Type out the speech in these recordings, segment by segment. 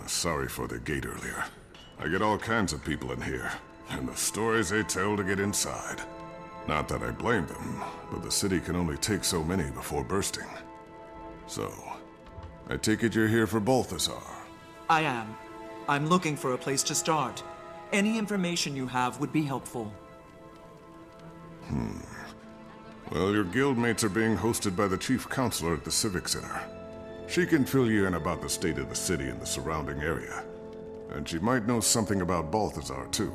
Sorry for the gate earlier. I get all kinds of people in here, and the stories they tell to get inside. Not that I blame them, but the city can only take so many before bursting. So, I take it you're here for Balthazar. I am. I'm looking for a place to start. Any information you have would be helpful. Well, your guildmates are being hosted by the chief counselor at the Civic Center. She can fill you in about the state of the city and the surrounding area. And she might know something about Balthazar, too.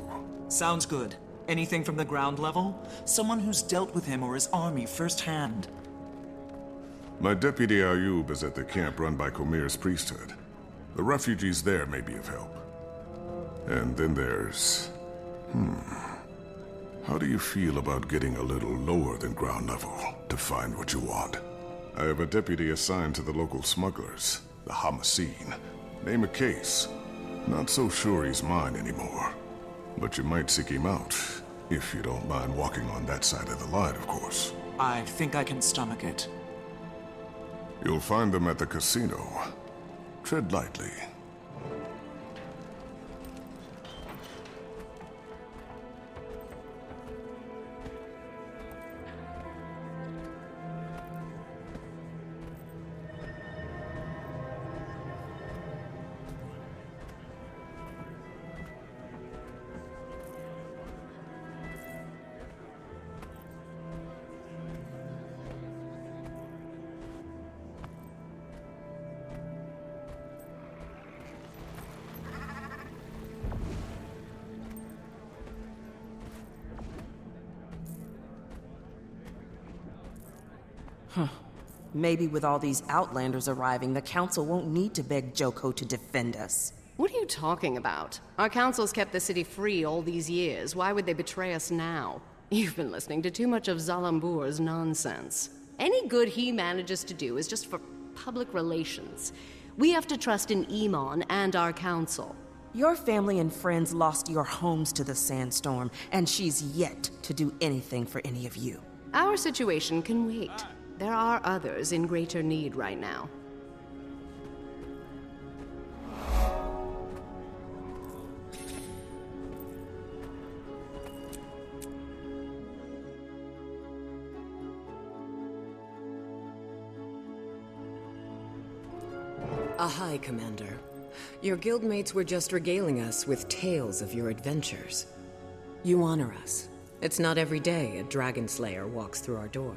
Sounds good. Anything from the ground level? Someone who's dealt with him or his army firsthand. My deputy Ayub is at the camp run by Comir's priesthood. The refugees there may be of help. And then there's... How do you feel about getting a little lower than ground level to find what you want? I have a deputy assigned to the local smugglers, the Hamaseen. Name a case. Not so sure he's mine anymore. But you might seek him out, if you don't mind walking on that side of the line, of course. I think I can stomach it. You'll find them at the casino. Tread lightly. Maybe with all these Outlanders arriving, the Council won't need to beg Joko to defend us. What are you talking about? Our council's kept the city free all these years. Why would they betray us now? You've been listening to too much of Zalambur's nonsense. Any good he manages to do is just for public relations. We have to trust in Iman and our council. Your family and friends lost your homes to the sandstorm, and she's yet to do anything for any of you. Our situation can wait. There are others in greater need right now. Ahai, Commander. Your guildmates were just regaling us with tales of your adventures. You honor us. It's not every day a Dragon Slayer walks through our door.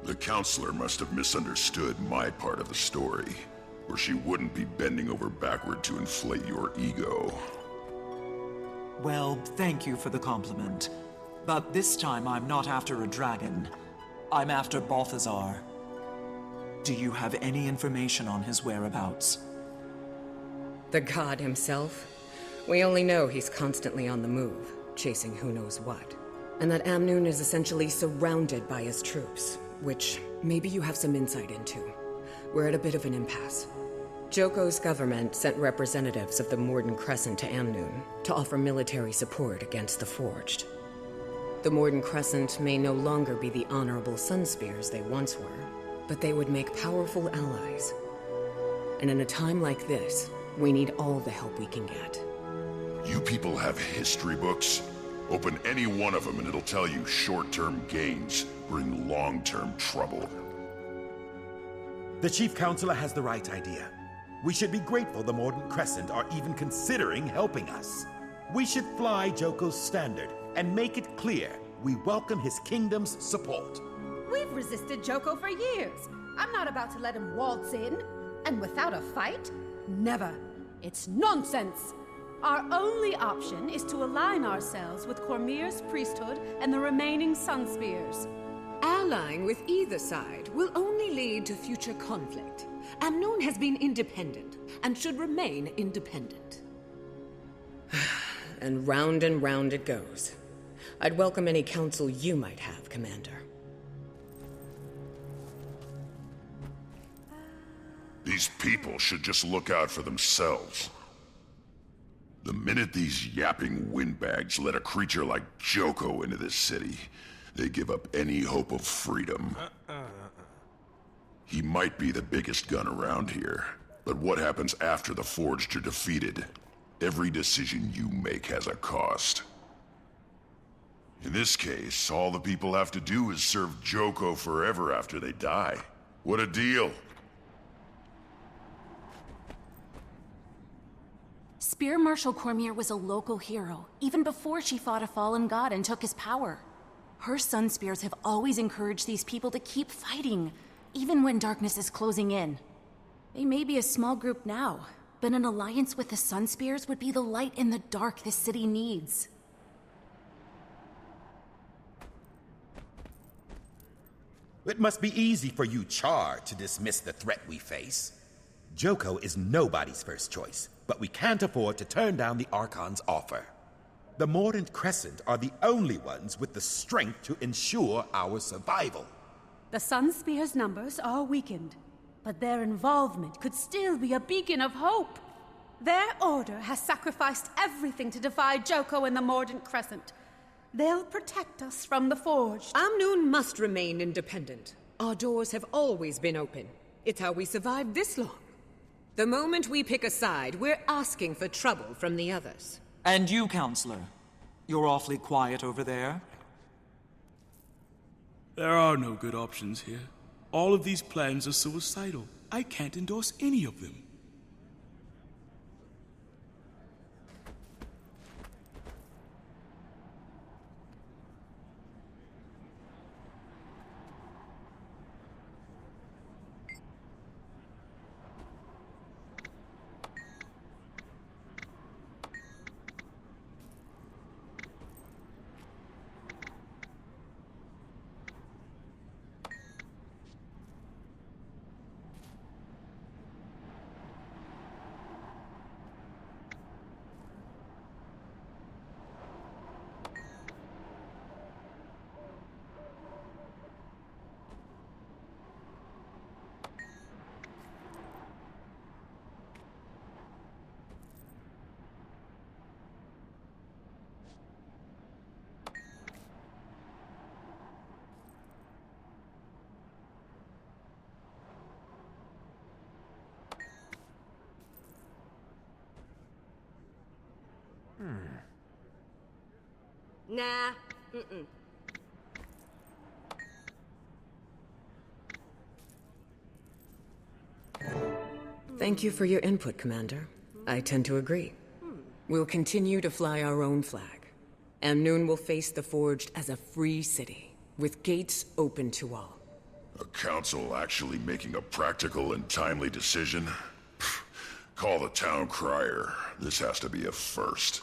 The counselor must have misunderstood my part of the story, or she wouldn't be bending over backward to inflate your ego. Well, thank you for the compliment. But this time I'm not after a dragon. I'm after Balthazar. Do you have any information on his whereabouts? The god himself? We only know he's constantly on the move, chasing who knows what. And that Amnoon is essentially surrounded by his troops, which maybe you have some insight into. We're at a bit of an impasse. Joko's government sent representatives of the Morden Crescent to Amnoon to offer military support against the Forged. The Morden Crescent may no longer be the honorable Sunspears they once were, but they would make powerful allies. And in a time like this, we need all the help we can get. You people have history books? Open any one of them and it'll tell you short-term gains bring long-term trouble. The Chief Counselor has the right idea. We should be grateful the Morden Crescent are even considering helping us. We should fly Joko's standard and make it clear we welcome his kingdom's support. We've resisted Joko for years. I'm not about to let him waltz in. And without a fight? Never. It's nonsense. Our only option is to align ourselves with Cormyr's priesthood and the remaining Sunspears. Allying with either side will only lead to future conflict. Amnoon has been independent, and should remain independent. And round it goes. I'd welcome any counsel you might have, Commander. These people should just look out for themselves. The minute these yapping windbags let a creature like Joko into this city, they give up any hope of freedom. He might be the biggest gun around here, But what happens after the Forged are defeated? Every decision you make has a cost. In this case, all the people have to do is serve Joko forever after they die. What a deal! Spear Marshal Cormier was a local hero, even before she fought a fallen god and took his power. Her Sun Spears have always encouraged these people to keep fighting, even when darkness is closing in. They may be a small group now, but an alliance with the Sun Spears would be the light in the dark this city needs. It must be easy for you, Char, to dismiss the threat we face. Joko is nobody's first choice, but we can't afford to turn down the Archon's offer. The Mordant Crescent are the only ones with the strength to ensure our survival. The Sun Spear's numbers are weakened, but their involvement could still be a beacon of hope. Their order has sacrificed everything to defy Joko and the Mordant Crescent. They'll protect us from the Forged. Amnoon must remain independent. Our doors have always been open. It's how we survived this long. The moment we pick a side, we're asking for trouble from the others. And you, Counselor? You're awfully quiet over there. There are no good options here. All of these plans are suicidal. I can't endorse any of them. Nah. Thank you for your input, Commander. I tend to agree. We'll continue to fly our own flag. Amnoon will face the Forged as a free city, with gates open to all. A council actually making a practical and timely decision? Call the town crier. This has to be a first.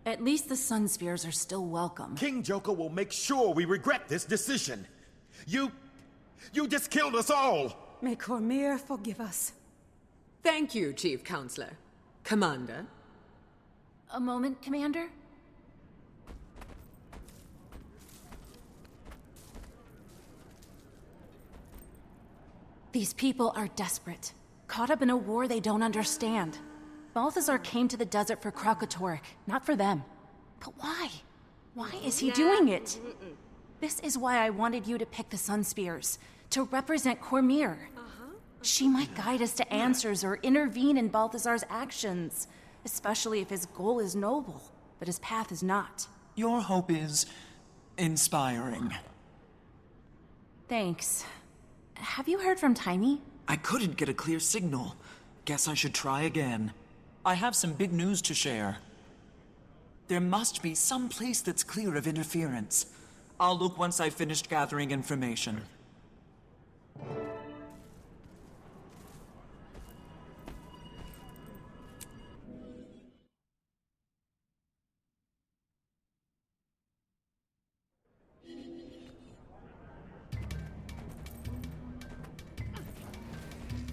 At least the Sun Spears are still welcome. King Joko will make sure we regret this decision. You just killed us all! May Cormier forgive us. Thank you, Chief Counselor. Commander? A moment, Commander? These people are desperate, caught up in a war they don't understand. Balthazar came to the desert for Kralkatorrik, not for them. But why? Why is he doing it? This is why I wanted you to pick the Sun Spears, to represent Cormier. She might guide us to answers or intervene in Balthazar's actions, especially if his goal is noble, but his path is not. Your hope is inspiring. Thanks. Have you heard from Tiny? I couldn't get a clear signal. Guess I should try again. I have some big news to share. There must be some place that's clear of interference. I'll look once I've finished gathering information.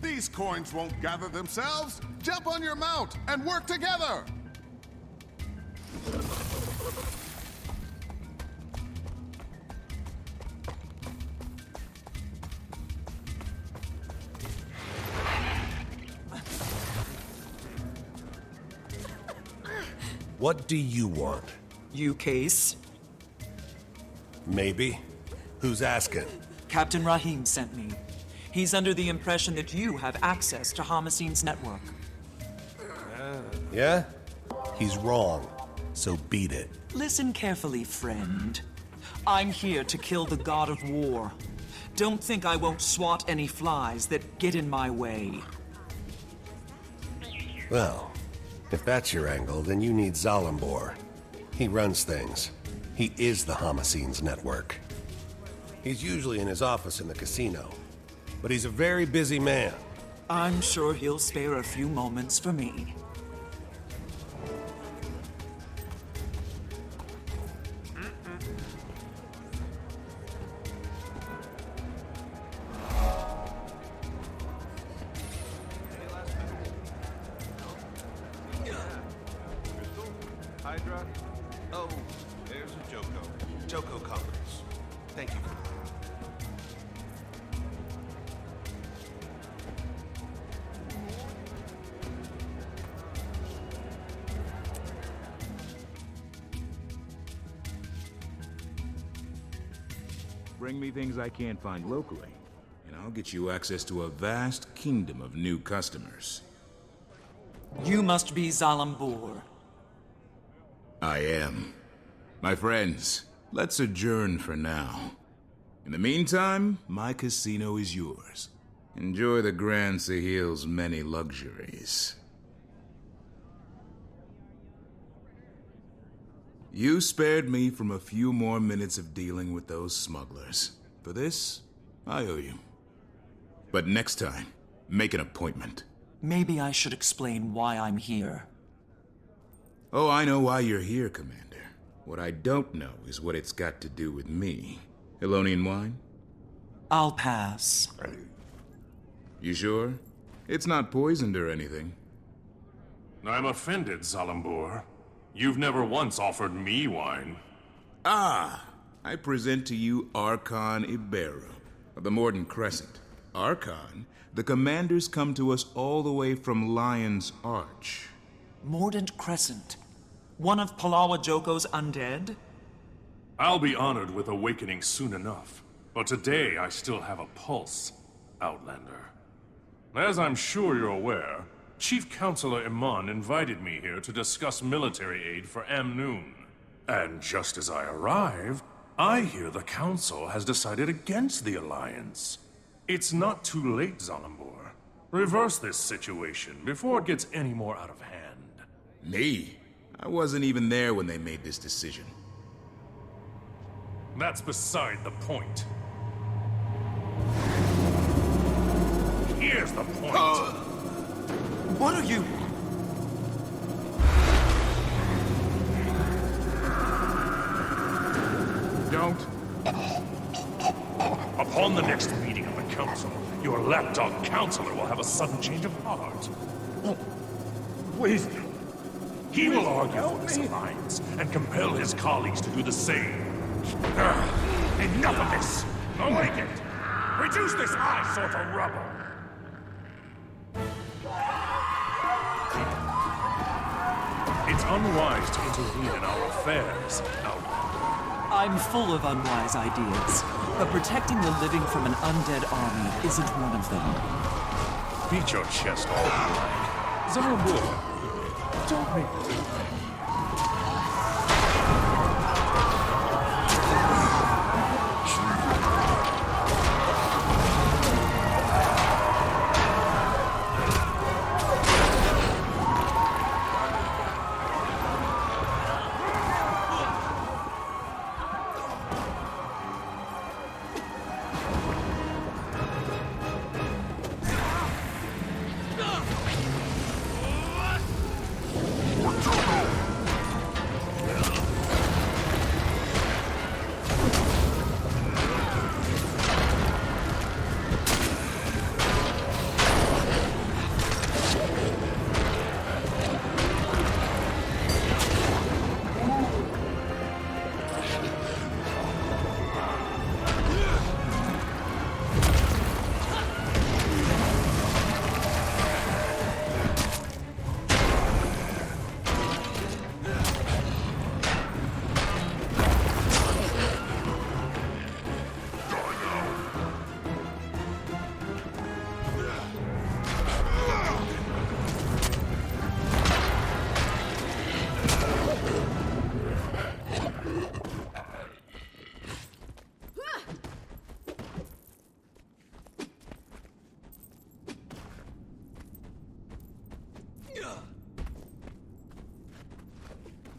These coins won't gather themselves. Jump on your mount and work together! What do you want? You, Case? Maybe. Who's asking? Captain Rahim sent me. He's under the impression that you have access to Homicine's network. Yeah? He's wrong. So beat it. Listen carefully, friend. I'm here to kill the god of war. Don't think I won't swat any flies that get in my way. Well, if that's your angle, then you need Zalambor. He runs things. He is the Homicine's network. He's usually in his office in the casino, but he's a very busy man. I'm sure he'll spare a few moments for me. Hydra? Oh, there's a Joko. Joko Conference. Thank you. Bring me things I can't find locally, and I'll get you access to a vast kingdom of new customers. You must be Zalambor. I am. My friends, let's adjourn for now. In the meantime, my casino is yours. Enjoy the Grand Sahil's many luxuries. You spared me from a few more minutes of dealing with those smugglers. For this, I owe you. But next time, make an appointment. Maybe I should explain why I'm here. Oh, I know why you're here, Commander. What I don't know is what it's got to do with me. Elonian wine? I'll pass. You sure? It's not poisoned or anything. I'm offended, Zalambor. You've never once offered me wine. Ah! I present to you Archon Iberu of the Morden Crescent. Archon, the commanders come to us all the way from Lion's Arch. Mordant Crescent. One of Palawa Joko's undead? I'll be honored with awakening soon enough. But today I still have a pulse, Outlander. As I'm sure you're aware, Chief Counselor Iman invited me here to discuss military aid for Amnoon. And just as I arrive, I hear the Council has decided against the Alliance. It's not too late, Zalambor. Reverse this situation before it gets any more out of hand. Me? I wasn't even there when they made this decision. That's beside the point. Here's the point. What are you... Don't. Upon the next meeting of the Council, your lapdog counselor will have a sudden change of heart. Please. He will argue for this alliance and compel his colleagues to do the same. Enough of this! Awaken! Reduce this eyesore to rubble! It's unwise to intervene in our affairs, Outlander. I'm full of unwise ideas, but protecting the living from an undead army isn't one of them. Beat your chest all you like. Zalambor, don't make me do that.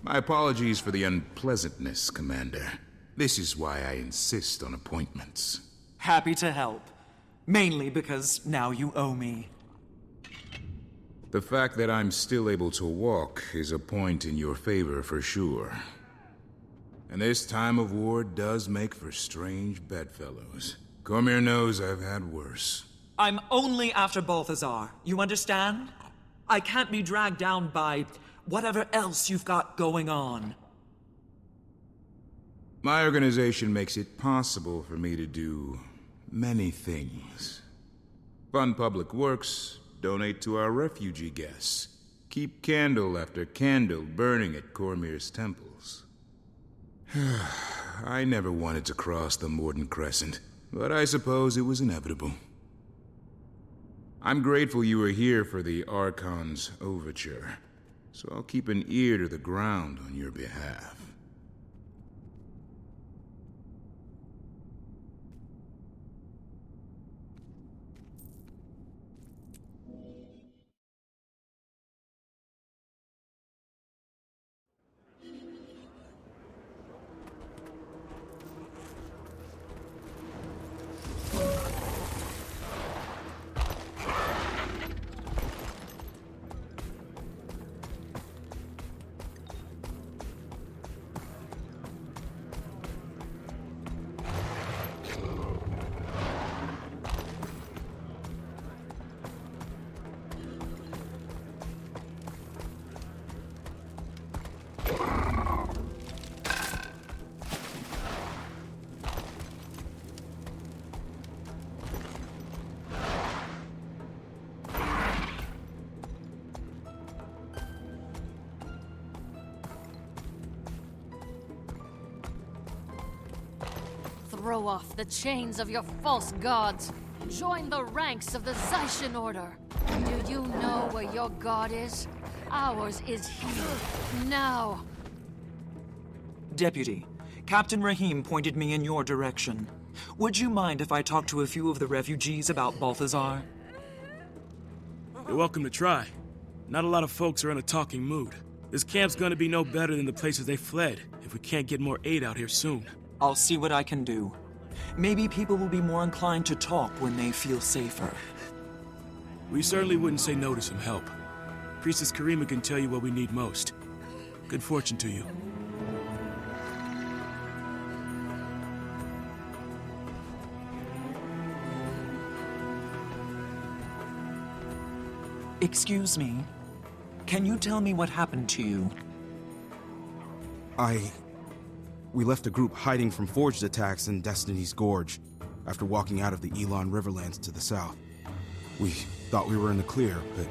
My apologies for the unpleasantness, Commander. This is why I insist on appointments. Happy to help. Mainly because now you owe me. The fact that I'm still able to walk is a point in your favor for sure. And this time of war does make for strange bedfellows. Cormyr knows I've had worse. I'm only after Balthazar, you understand? I can't be dragged down by whatever else you've got going on. My organization makes it possible for me to do many things. Fund public works, donate to our refugee guests, keep candle after candle burning at Cormyr's temples. I never wanted to cross the Morden Crescent, but I suppose it was inevitable. I'm grateful you were here for the Archon's overture, so I'll keep an ear to the ground on your behalf. Throw off the chains of your false gods. Join the ranks of the Zaishan Order. Do you know where your god is? Ours is here, now. Deputy, Captain Rahim pointed me in your direction. Would you mind if I talked to a few of the refugees about Balthazar? You're welcome to try. Not a lot of folks are in a talking mood. This camp's gonna be no better than the places they fled if we can't get more aid out here soon. I'll see what I can do. Maybe people will be more inclined to talk when they feel safer. We certainly wouldn't say no to some help. Priestess Karima can tell you what we need most. Good fortune to you. Excuse me. Can you tell me what happened to you? We left a group hiding from forged attacks in Destiny's Gorge after walking out of the Elon Riverlands to the south. We thought we were in the clear, but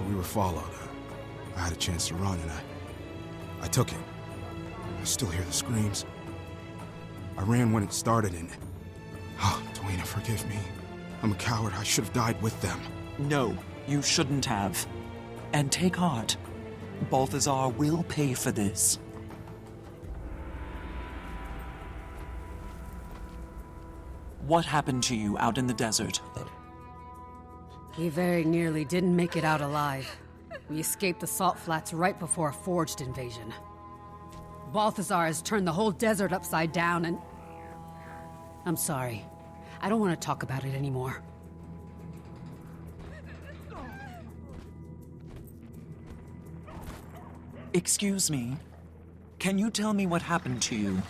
we were followed. I had a chance to run, and I took it. I still hear the screams. I ran when it started, and... Oh, Dwayne, forgive me. I'm a coward. I should have died with them. No, you shouldn't have. And take heart. Balthazar will pay for this. What happened to you out in the desert? We very nearly didn't make it out alive. We escaped the Salt Flats right before a forged invasion. Balthazar has turned the whole desert upside down and... I'm sorry. I don't want to talk about it anymore. Excuse me. Can you tell me what happened to you?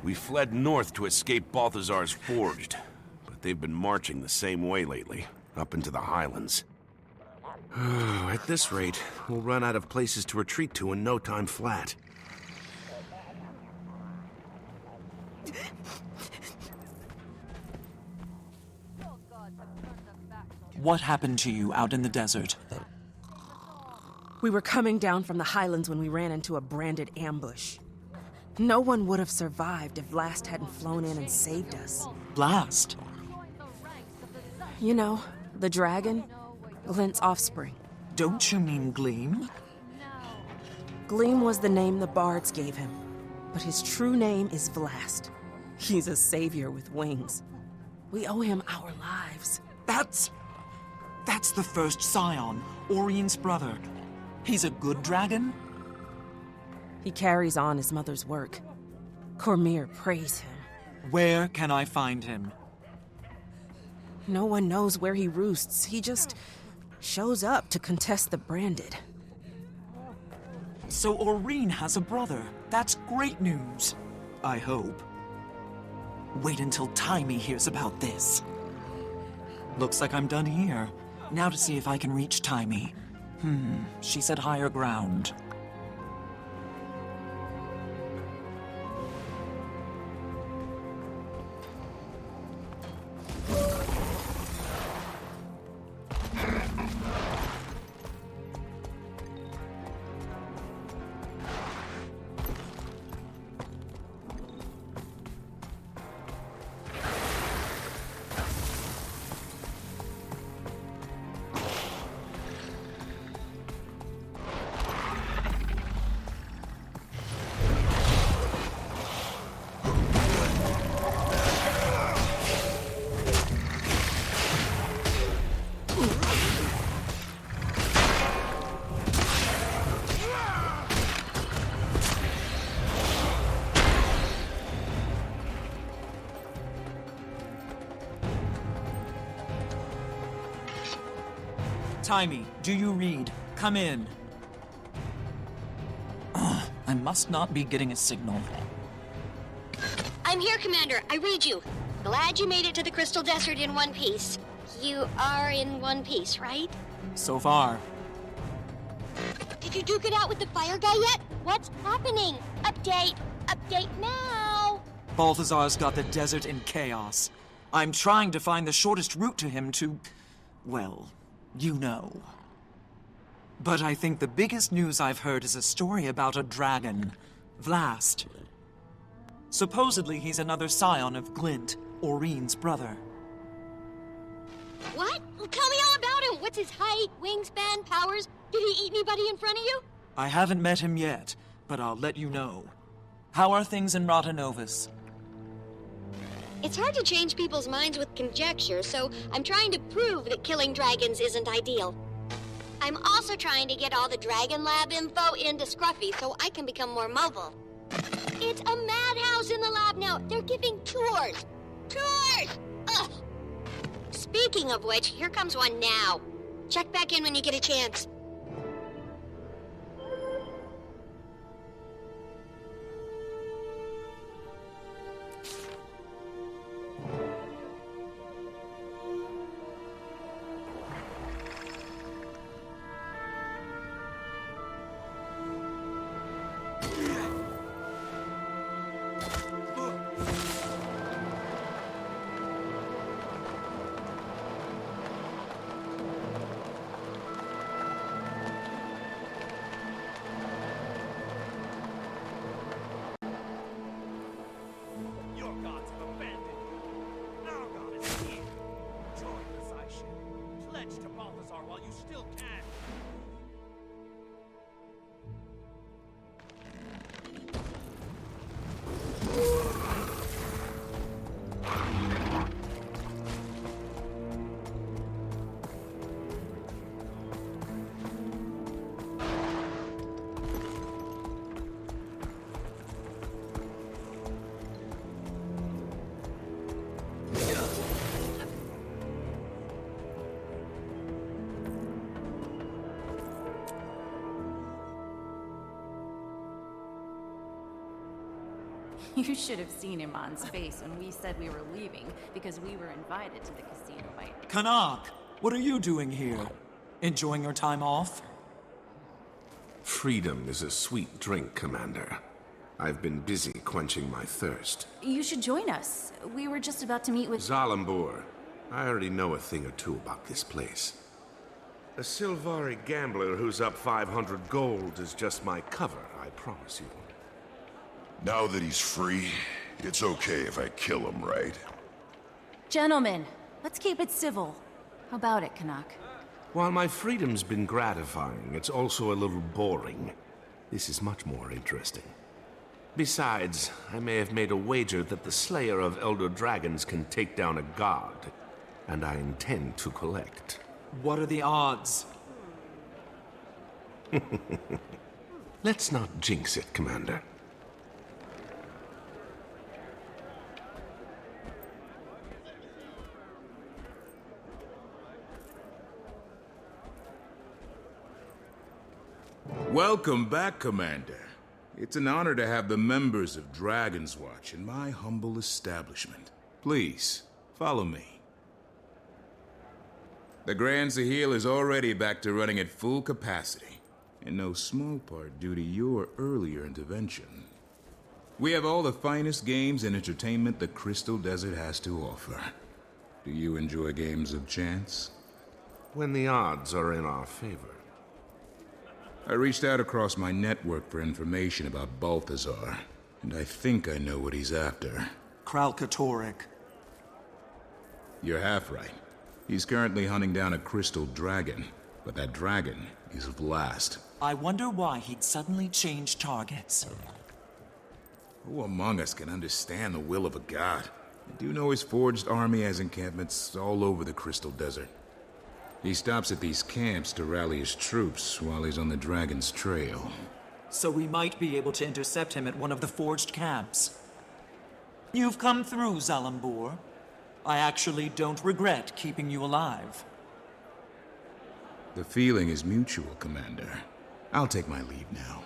We fled north to escape Balthazar's Forged, but they've been marching the same way lately, up into the highlands. At this rate, we'll run out of places to retreat to in no time flat. What happened to you out in the desert? We were coming down from the highlands when we ran into a branded ambush. No one would have survived if Blast hadn't flown in and saved us. Blast? You know, the dragon, Glint's offspring. Don't you mean Gleam? Gleam was the name the bards gave him, but his true name is Vlast. He's a savior with wings. We owe him our lives. That's the first Scion, Orion's brother. He's a good dragon? He carries on his mother's work. Cormyr praise him. Where can I find him? No one knows where he roosts. He just shows up to contest the branded. So Aurene has a brother. That's great news. I hope. Wait until Taimi hears about this. Looks like I'm done here. Now to see if I can reach Taimi. She's at higher ground. Taimi, do you read? Come in. I must not be getting a signal. I'm here, Commander. I read you. Glad you made it to the Crystal Desert in one piece. You are in one piece, right? So far. Did you duke it out with the fire guy yet? What's happening? Update. Update now. Balthazar's got the desert in chaos. I'm trying to find the shortest route to him to... well, you know. But I think the biggest news I've heard is a story about a dragon, Vlast. Supposedly he's another scion of Glint, Aurene's brother. What? Well, tell me all about him. What's his height, wingspan, powers? Did he eat anybody in front of you? I haven't met him yet, but I'll let you know. How are things in Rata Novus? It's hard to change people's minds with conjecture, so I'm trying to prove that killing dragons isn't ideal. I'm also trying to get all the Dragon Lab info into Scruffy so I can become more mobile. It's a madhouse in the lab now. They're giving tours. Tours! Ugh! Speaking of which, here comes one now. Check back in when you get a chance. You should have seen Iman's face when we said we were leaving because we were invited to the casino by... Kanak, what are you doing here? Enjoying your time off? Freedom is a sweet drink, Commander. I've been busy quenching my thirst. You should join us. We were just about to meet with... Zalambur. I already know a thing or two about this place. A Sylvari gambler who's up 500 gold is just my cover, I promise you. Now that he's free, it's okay if I kill him, right? Gentlemen, let's keep it civil. How about it, Kanak? While my freedom's been gratifying, it's also a little boring. This is much more interesting. Besides, I may have made a wager that the Slayer of Elder Dragons can take down a god, and I intend to collect. What are the odds? Let's not jinx it, Commander. Welcome back, Commander. It's an honor to have the members of Dragon's Watch in my humble establishment. Please, follow me. The Grand Sahil is already back to running at full capacity, in no small part due to your earlier intervention. We have all the finest games and entertainment the Crystal Desert has to offer. Do you enjoy games of chance? When the odds are in our favor. I reached out across my network for information about Balthazar, and I think I know what he's after. Kralkatorrik. You're half right. He's currently hunting down a crystal dragon, but that dragon is Vlast. I wonder why he'd suddenly change targets. Who among us can understand the will of a god? I do know his forged army has encampments all over the Crystal Desert. He stops at these camps to rally his troops while he's on the dragon's trail. So we might be able to intercept him at one of the forged camps. You've come through, Zalambur. I actually don't regret keeping you alive. The feeling is mutual, Commander. I'll take my leave now.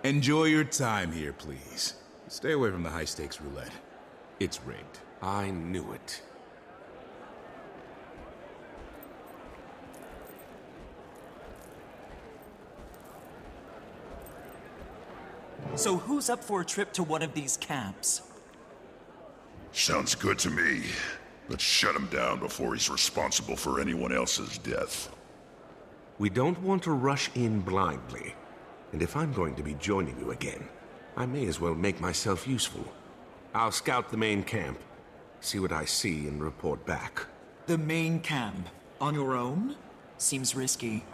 Enjoy your time here, please. Stay away from the high-stakes roulette. It's rigged. I knew it. So who's up for a trip to one of these camps? Sounds good to me. Let's shut him down before he's responsible for anyone else's death. We don't want to rush in blindly. And if I'm going to be joining you again, I may as well make myself useful. I'll scout the main camp, see what I see, and report back. The main camp? On your own? Seems risky.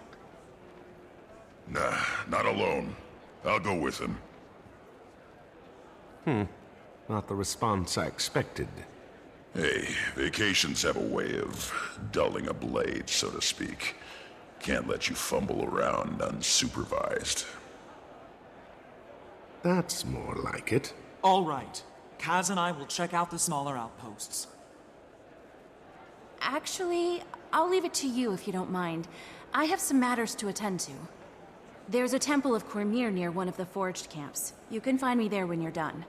Nah, not alone. I'll go with him. Not the response I expected. Hey, vacations have a way of dulling a blade, so to speak. Can't let you fumble around unsupervised. That's more like it. All right. Kaz and I will check out the smaller outposts. Actually, I'll leave it to you if you don't mind. I have some matters to attend to. There's a temple of Cormyr near one of the forged camps. You can find me there when you're done.